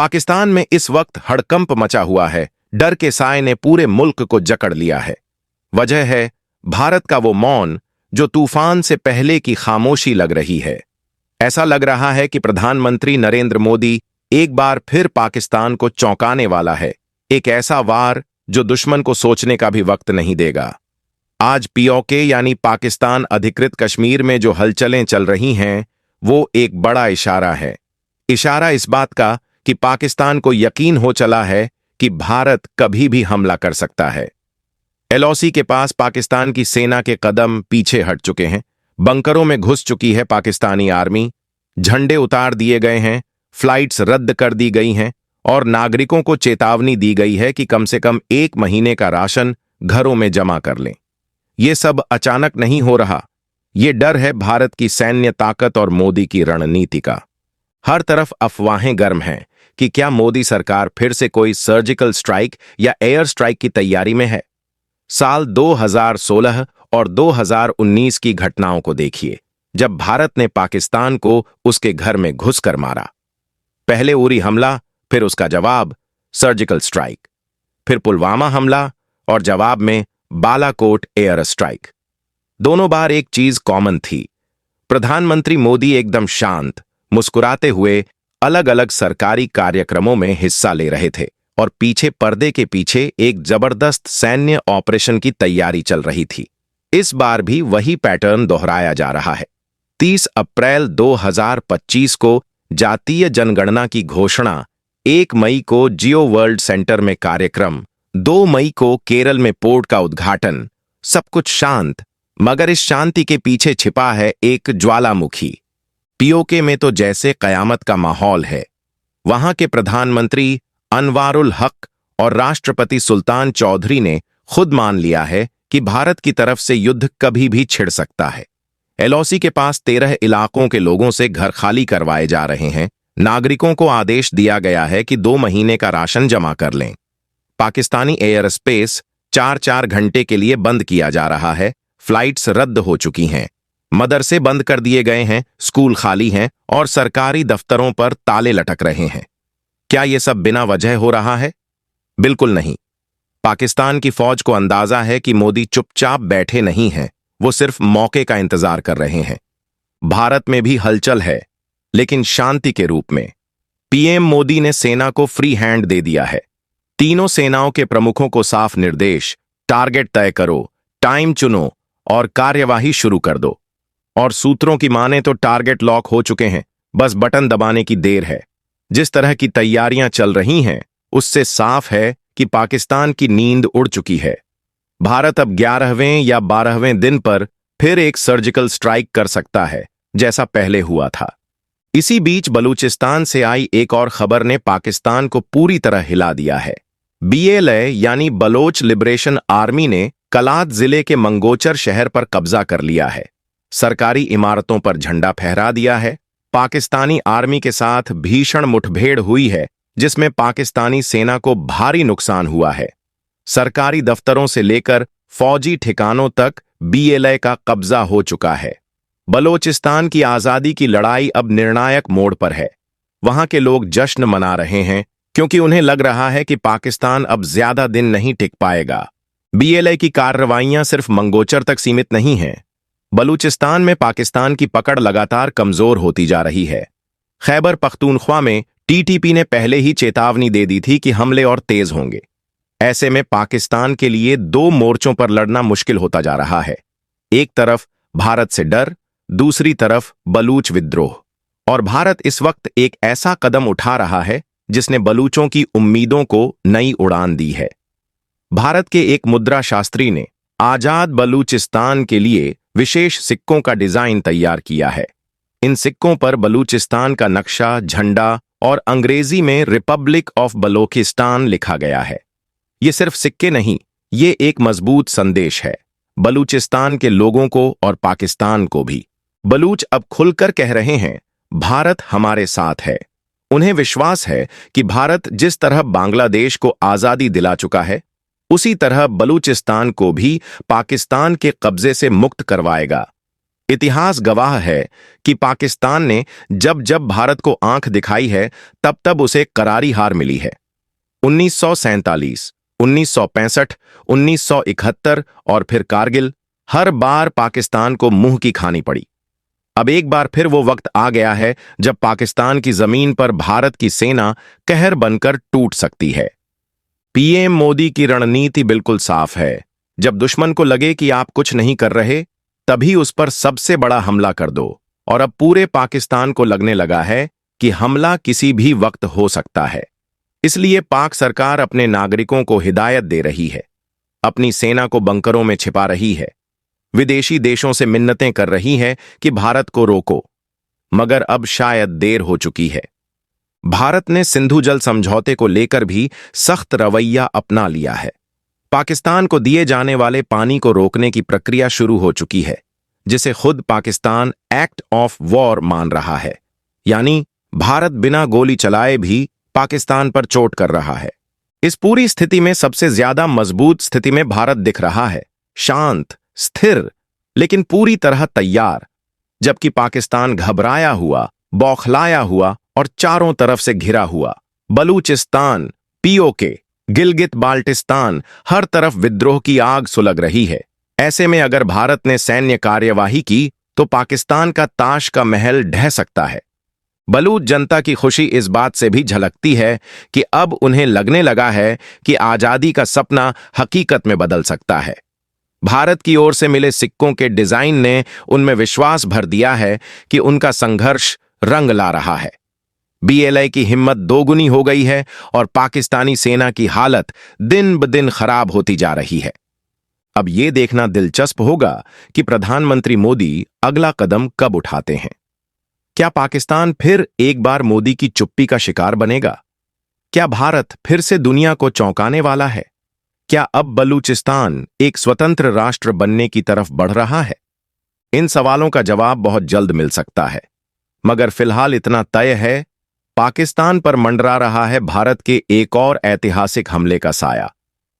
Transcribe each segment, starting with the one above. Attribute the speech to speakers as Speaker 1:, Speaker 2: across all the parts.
Speaker 1: पाकिस्तान में इस वक्त हड़कंप मचा हुआ है। डर के साए ने पूरे मुल्क को जकड़ लिया है। वजह है भारत का वो मौन जो तूफान से पहले की खामोशी लग रही है। ऐसा लग रहा है कि प्रधानमंत्री नरेंद्र मोदी एक बार फिर पाकिस्तान को चौंकाने वाला है, एक ऐसा वार जो दुश्मन को सोचने का भी वक्त नहीं देगा। आज पीओके यानी पाकिस्तान अधिकृत कश्मीर में जो हलचलें चल रही हैं, वो एक बड़ा इशारा है। इशारा इस बात का कि पाकिस्तान को यकीन हो चला है कि भारत कभी भी हमला कर सकता है। एलओसी के पास पाकिस्तान की सेना के कदम पीछे हट चुके हैं। बंकरों में घुस चुकी है पाकिस्तानी आर्मी। झंडे उतार दिए गए हैं, फ्लाइट्स रद्द कर दी गई हैं और नागरिकों को चेतावनी दी गई है कि कम से कम 1 महीने का राशन घरों में जमा कर लें। ये सब अचानक नहीं हो रहा। ये डर है भारत की सैन्य ताकत और मोदी की रणनीति का। हर तरफ अफवाहें गर्म हैं कि क्या मोदी सरकार फिर से कोई सर्जिकल स्ट्राइक या एयर स्ट्राइक की तैयारी में है। साल 2016 और 2019 की घटनाओं को देखिए, जब भारत ने पाकिस्तान को उसके घर में घुसकर मारा। पहले उरी हमला, फिर उसका जवाब सर्जिकल स्ट्राइक, फिर पुलवामा हमला और जवाब में बालाकोट एयर स्ट्राइक। दोनों बार एक चीज कॉमन थी। प्रधानमंत्री मोदी एकदम शांत, मुस्कुराते हुए अलग अलग सरकारी कार्यक्रमों में हिस्सा ले रहे थे और पीछे पर्दे के पीछे एक जबरदस्त सैन्य ऑपरेशन की तैयारी चल रही थी। इस बार भी वही पैटर्न दोहराया जा रहा है। 30 अप्रैल 2025 को जातीय जनगणना की घोषणा, 1 मई को जियो वर्ल्ड सेंटर में कार्यक्रम, 2 मई को केरल में पोर्ट का उद्घाटन। सब कुछ शांत, मगर इस शांति के पीछे छिपा है एक ज्वालामुखी। पीओके में तो जैसे कयामत का माहौल है। वहां के प्रधानमंत्री अनवारुल हक और राष्ट्रपति सुल्तान चौधरी ने खुद मान लिया है कि भारत की तरफ से युद्ध कभी भी छिड़ सकता है। एलओसी के पास 13 इलाकों के लोगों से घर खाली करवाए जा रहे हैं। नागरिकों को आदेश दिया गया है कि 2 महीने का राशन जमा कर लें। पाकिस्तानी एयर स्पेस 4-4 घंटे के लिए बंद किया जा रहा है। फ्लाइट्स रद्द हो चुकी हैं, मदरसे बंद कर दिए गए हैं, स्कूल खाली हैं और सरकारी दफ्तरों पर ताले लटक रहे हैं। क्या यह सब बिना वजह हो रहा है? बिल्कुल नहीं। पाकिस्तान की फौज को अंदाजा है कि मोदी चुपचाप बैठे नहीं हैं, वो सिर्फ मौके का इंतजार कर रहे हैं। भारत में भी हलचल है, लेकिन शांति के रूप में। पीएम मोदी ने सेना को फ्री हैंड दे दिया है। तीनों सेनाओं के प्रमुखों को साफ निर्देश, टारगेट तय करो, टाइम चुनो और कार्यवाही शुरू कर दो। और सूत्रों की माने तो टारगेट लॉक हो चुके हैं, बस बटन दबाने की देर है। जिस तरह की तैयारियां चल रही हैं, उससे साफ है कि पाकिस्तान की नींद उड़ चुकी है। भारत अब 11वें या 12वें दिन पर फिर एक सर्जिकल स्ट्राइक कर सकता है, जैसा पहले हुआ था। इसी बीच बलूचिस्तान से आई एक और खबर ने पाकिस्तान को पूरी तरह हिला दिया है। बीएलए यानी बलोच लिबरेशन आर्मी ने कलात जिले के मंगोचर शहर पर कब्जा कर लिया है। सरकारी इमारतों पर झंडा फहरा दिया है। पाकिस्तानी आर्मी के साथ भीषण मुठभेड़ हुई है, जिसमें पाकिस्तानी सेना को भारी नुकसान हुआ है। सरकारी दफ्तरों से लेकर फौजी ठिकानों तक बीएलए का कब्जा हो चुका है। बलोचिस्तान की आजादी की लड़ाई अब निर्णायक मोड़ पर है। वहां के लोग जश्न मना रहे हैं, क्योंकि उन्हें लग रहा है कि पाकिस्तान अब ज्यादा दिन नहीं टिक पाएगा। बीएलए की कार्रवाइयां सिर्फ मंगोचर तक सीमित नहीं हैं। बलूचिस्तान में पाकिस्तान की पकड़ लगातार कमजोर होती जा रही है। खैबर पख्तूनख्वा में टीटीपी ने पहले ही चेतावनी दे दी थी कि हमले और तेज होंगे। ऐसे में पाकिस्तान के लिए 2 मोर्चों पर लड़ना मुश्किल होता जा रहा है। एक तरफ भारत से डर, दूसरी तरफ बलूच विद्रोह। और भारत इस वक्त एक ऐसा कदम उठा रहा है जिसने बलूचों की उम्मीदों को नई उड़ान दी है। भारत के एक मुद्रा शास्त्री ने आजाद बलूचिस्तान के लिए विशेष सिक्कों का डिजाइन तैयार किया है। इन सिक्कों पर बलूचिस्तान का नक्शा, झंडा और अंग्रेजी में रिपब्लिक ऑफ बलोचिस्तान लिखा गया है। ये सिर्फ सिक्के नहीं, ये एक मजबूत संदेश है, बलूचिस्तान के लोगों को और पाकिस्तान को भी। बलूच अब खुलकर कह रहे हैं, भारत हमारे साथ है। उन्हें विश्वास है कि भारत जिस तरह बांग्लादेश को आजादी दिला चुका है, उसी तरह बलूचिस्तान को भी पाकिस्तान के कब्जे से मुक्त करवाएगा। इतिहास गवाह है कि पाकिस्तान ने जब जब भारत को आंख दिखाई है तब तब उसे करारी हार मिली है। 1947, 1965, 1971 और फिर कारगिल, हर बार पाकिस्तान को मुंह की खानी पड़ी। अब एक बार फिर वो वक्त आ गया है जब पाकिस्तान की जमीन पर भारत की सेना कहर बनकर टूट सकती है। पीएम मोदी की रणनीति बिल्कुल साफ है। जब दुश्मन को लगे कि आप कुछ नहीं कर रहे, तभी उस पर सबसे बड़ा हमला कर दो। और अब पूरे पाकिस्तान को लगने लगा है कि हमला किसी भी वक्त हो सकता है। इसलिए पाक सरकार अपने नागरिकों को हिदायत दे रही है, अपनी सेना को बंकरों में छिपा रही है, विदेशी देशों से मिन्नतें कर रही है कि भारत को रोको। मगर अब शायद देर हो चुकी है। भारत ने सिंधु जल समझौते को लेकर भी सख्त रवैया अपना लिया है। पाकिस्तान को दिए जाने वाले पानी को रोकने की प्रक्रिया शुरू हो चुकी है, जिसे खुद पाकिस्तान एक्ट ऑफ वॉर मान रहा है। यानी भारत बिना गोली चलाए भी पाकिस्तान पर चोट कर रहा है। इस पूरी स्थिति में सबसे ज्यादा मजबूत स्थिति में भारत दिख रहा है, शांत, स्थिर, लेकिन पूरी तरह तैयार, जबकि पाकिस्तान घबराया हुआ, बौखलाया हुआ और चारों तरफ से घिरा हुआ। बलूचिस्तान, पीओके, गिलगित बाल्टिस्तान, हर तरफ विद्रोह की आग सुलग रही है। ऐसे में अगर भारत ने सैन्य कार्यवाही की तो पाकिस्तान का ताश का महल ढह सकता है। बलूच जनता की खुशी इस बात से भी झलकती है कि अब उन्हें लगने लगा है कि आजादी का सपना हकीकत में बदल सकता है। भारत की ओर से मिले सिक्कों के डिजाइन ने उनमें विश्वास भर दिया है कि उनका संघर्ष रंग ला रहा है। बीएलए की हिम्मत दोगुनी हो गई है और पाकिस्तानी सेना की हालत दिन ब दिन खराब होती जा रही है। अब यह देखना दिलचस्प होगा कि प्रधानमंत्री मोदी अगला कदम कब उठाते हैं। क्या पाकिस्तान फिर एक बार मोदी की चुप्पी का शिकार बनेगा? क्या भारत फिर से दुनिया को चौंकाने वाला है? क्या अब बलूचिस्तान एक स्वतंत्र राष्ट्र बनने की तरफ बढ़ रहा है? इन सवालों का जवाब बहुत जल्द मिल सकता है, मगर फिलहाल इतना तय है, पाकिस्तान पर मंडरा रहा है भारत के एक और ऐतिहासिक हमले का साया,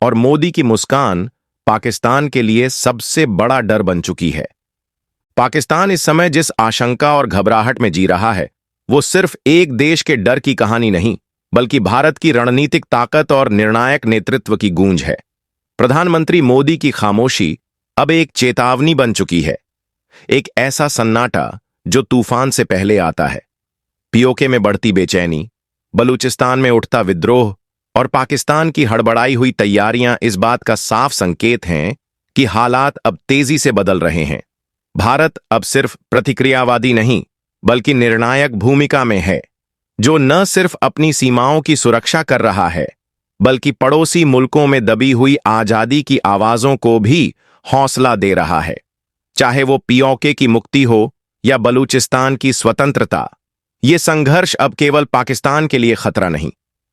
Speaker 1: और मोदी की मुस्कान पाकिस्तान के लिए सबसे बड़ा डर बन चुकी है। पाकिस्तान इस समय जिस आशंका और घबराहट में जी रहा है, वो सिर्फ एक देश के डर की कहानी नहीं, बल्कि भारत की रणनीतिक ताकत और निर्णायक नेतृत्व की गूंज है। प्रधानमंत्री मोदी की खामोशी अब एक चेतावनी बन चुकी है, एक ऐसा सन्नाटा जो तूफान से पहले आता है। पीओके में बढ़ती बेचैनी, बलूचिस्तान में उठता विद्रोह और पाकिस्तान की हड़बड़ाई हुई तैयारियां इस बात का साफ संकेत हैं कि हालात अब तेजी से बदल रहे हैं। भारत अब सिर्फ प्रतिक्रियावादी नहीं, बल्कि निर्णायक भूमिका में है, जो न सिर्फ अपनी सीमाओं की सुरक्षा कर रहा है, बल्कि पड़ोसी मुल्कों में दबी हुई आजादी की आवाजों को भी हौसला दे रहा है। चाहे वो पीओके की मुक्ति हो या बलूचिस्तान की स्वतंत्रता, ये संघर्ष अब केवल पाकिस्तान के लिए खतरा नहीं,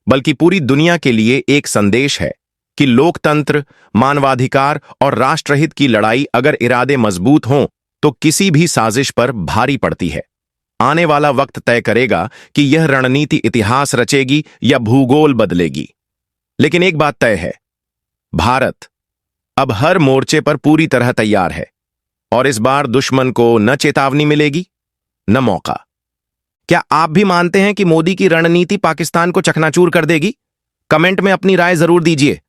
Speaker 1: बल्कि पूरी दुनिया के लिए एक संदेश है कि लोकतंत्र, मानवाधिकार और राष्ट्रहित की लड़ाई अगर इरादे मजबूत हों तो किसी भी साजिश पर भारी पड़ती है। आने वाला वक्त तय करेगा कि यह रणनीति इतिहास रचेगी या भूगोल बदलेगी। लेकिन एक बात तय है, भारत अब हर मोर्चे पर पूरी तरह तैयार है, और इस बार दुश्मन को न चेतावनी मिलेगी न मौका। क्या आप भी मानते हैं कि मोदी की रणनीति पाकिस्तान को चकनाचूर कर देगी? कमेंट में अपनी राय जरूर दीजिए।